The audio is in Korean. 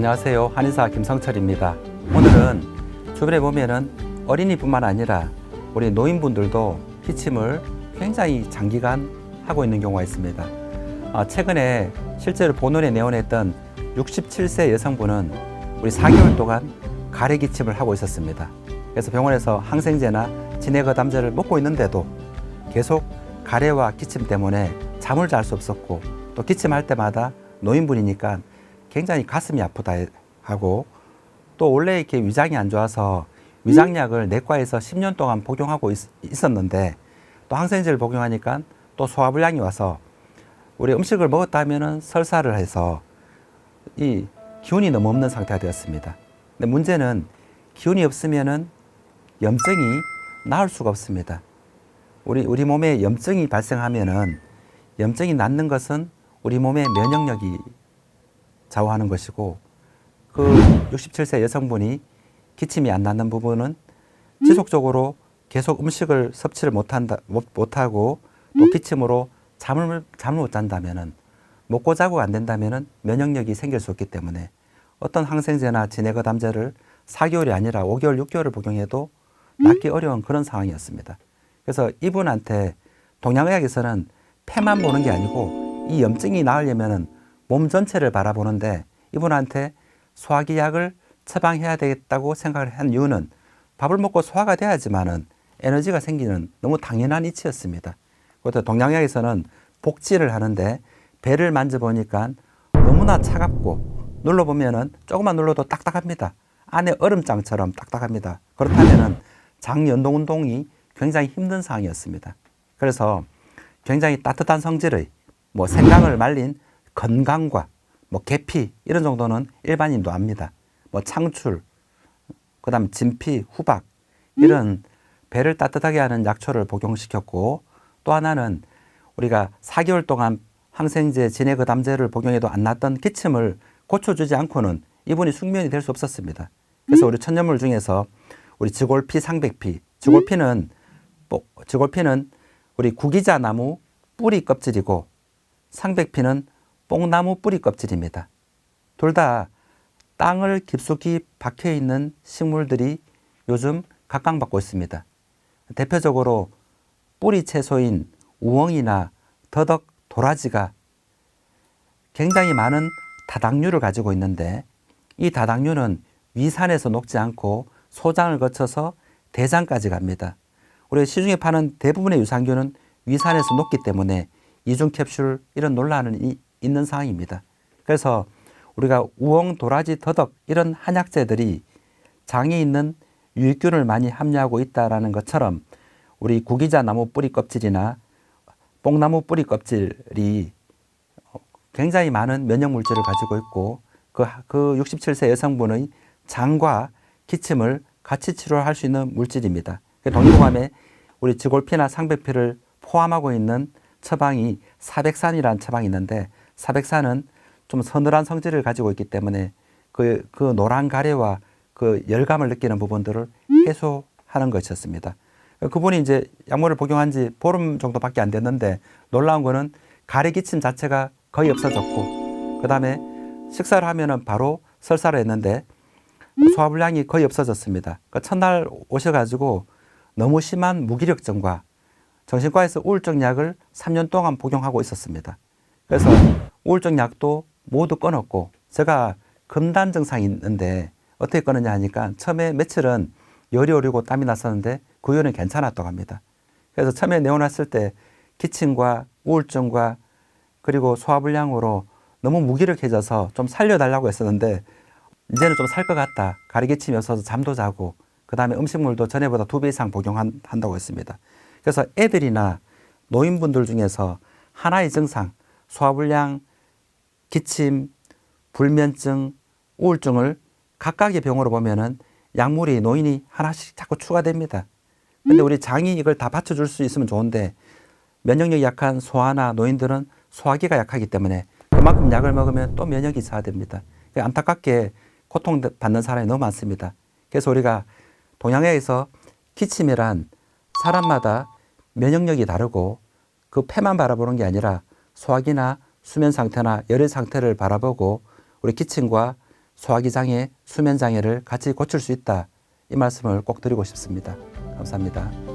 안녕하세요. 한의사 김성철입니다. 오늘은 주변에 보면은 어린이뿐만 아니라 우리 노인분들도 기침을 굉장히 장기간 하고 있는 경우가 있습니다. 최근에 실제로 본원에 내원했던 67세 여성분은 우리 4개월 동안 가래 기침을 하고 있었습니다. 그래서 병원에서 항생제나 진해거담제를 먹고 있는데도 계속 가래와 기침 때문에 잠을 잘 수 없었고, 또 기침할 때마다 노인분이니까 굉장히 가슴이 아프다 하고, 또 원래 이렇게 위장이 안 좋아서 위장약을 내과에서 10년 동안 복용하고 있었는데 또 항생제를 복용하니까 또 소화불량이 와서 우리 음식을 먹었다 하면은 설사를 해서 이 기운이 너무 없는 상태가 되었습니다. 근데 문제는 기운이 없으면은 염증이 나을 수가 없습니다. 우리 몸에 염증이 발생하면은, 염증이 낫는 것은 우리 몸의 면역력이 좌우하는 것이고, 그 67세 여성분이 기침이 안 나는 부분은 지속적으로 계속 음식을 섭취를 못하고 또 기침으로 잠을 못 잔다면은, 먹고 자고 안 된다면은 면역력이 생길 수 없기 때문에 어떤 항생제나 진해거담제를 4개월이 아니라 5개월, 6개월을 복용해도 낫기 어려운 그런 상황이었습니다. 그래서 이분한테 동양의학에서는 폐만 보는 게 아니고 이 염증이 나으려면은 몸 전체를 바라보는데, 이분한테 소화기 약을 처방해야 되겠다고 생각을 한 이유는 밥을 먹고 소화가 돼야지만은 에너지가 생기는 너무 당연한 이치였습니다. 그것도 동양의학에서는 복지를 하는데 배를 만져보니까 너무나 차갑고, 눌러보면은 조금만 눌러도 딱딱합니다. 안에 얼음장처럼 딱딱합니다. 그렇다면은 장 연동 운동이 굉장히 힘든 상황이었습니다. 그래서 굉장히 따뜻한 성질의 생강을 말린 건강과 계피 이런 정도는 일반인도 압니다. 창출, 그다음 진피, 후박 이런 배를 따뜻하게 하는 약초를 복용시켰고, 또 하나는 우리가 4개월 동안 항생제, 진해거담제를 복용해도 안 낫던 기침을 고쳐주지 않고는 이분이 숙면이 될 수 없었습니다. 그래서 우리 천연물 중에서 우리 지골피, 상백피, 지골피는 우리 구기자 나무 뿌리 껍질이고, 상백피는 뽕나무 뿌리 껍질입니다. 둘 다 땅을 깊숙이 박혀 있는 식물들이 요즘 각광받고 있습니다. 대표적으로 뿌리 채소인 우엉이나 더덕, 도라지가 굉장히 많은 다당류를 가지고 있는데, 이 다당류는 위산에서 녹지 않고 소장을 거쳐서 대장까지 갑니다. 우리 시중에 파는 대부분의 유산균은 위산에서 녹기 때문에 이중 캡슐 이런 논란이 있는 상황입니다. 그래서 우리가 우엉, 도라지, 더덕 이런 한약재들이 장에 있는 유익균을 많이 함유하고 있다는 것처럼 우리 구기자 나무 뿌리 껍질이나 뽕나무 뿌리 껍질이 굉장히 많은 면역 물질을 가지고 있고, 그 67세 여성분의 장과 기침을 같이 치료할 수 있는 물질입니다. 동의보감에 우리 지골피나 상백피를 포함하고 있는 처방이 사백산이라는 처방이 있는데, 사백산은 좀 서늘한 성질을 가지고 있기 때문에 그 노란 가래와 그 열감을 느끼는 부분들을 해소하는 것이었습니다. 그분이 이제 약물을 복용한 지 보름 정도밖에 안 됐는데, 놀라운 거는 가래 기침 자체가 거의 없어졌고, 그 다음에 식사를 하면은 바로 설사를 했는데 소화불량이 거의 없어졌습니다. 첫날 오셔가지고 너무 심한 무기력증과 정신과에서 우울증 약을 3년 동안 복용하고 있었습니다. 그래서 우울증 약도 모두 끊었고, 제가 금단 증상이 있는데 어떻게 끊었냐 하니까 처음에 며칠은 열이 오르고 땀이 났었는데 그 이후는 괜찮았다고 합니다. 그래서 처음에 내원했을 때 기침과 우울증과 그리고 소화불량으로 너무 무기력해져서 좀 살려달라고 했었는데, 이제는 좀 살 것 같다. 가래 기침이 없어서 잠도 자고, 그 다음에 음식물도 전에보다 2배 이상 복용한다고 했습니다. 그래서 애들이나 노인분들 중에서 하나의 증상, 소화불량, 기침, 불면증, 우울증을 각각의 병으로 보면은 약물이 노인이 하나씩 자꾸 추가됩니다. 근데 우리 장이 이걸 다 받쳐줄 수 있으면 좋은데, 면역력이 약한 소아나 노인들은 소화기가 약하기 때문에 그만큼 약을 먹으면 또 면역이 저하됩니다. 안타깝게 고통받는 사람이 너무 많습니다. 그래서 우리가 동양의학에서 기침이란 사람마다 면역력이 다르고 그 폐만 바라보는 게 아니라 소화기나 수면 상태나 열의 상태를 바라보고 우리 기침과 소화기 장애, 수면 장애를 같이 고칠 수 있다. 이 말씀을 꼭 드리고 싶습니다. 감사합니다.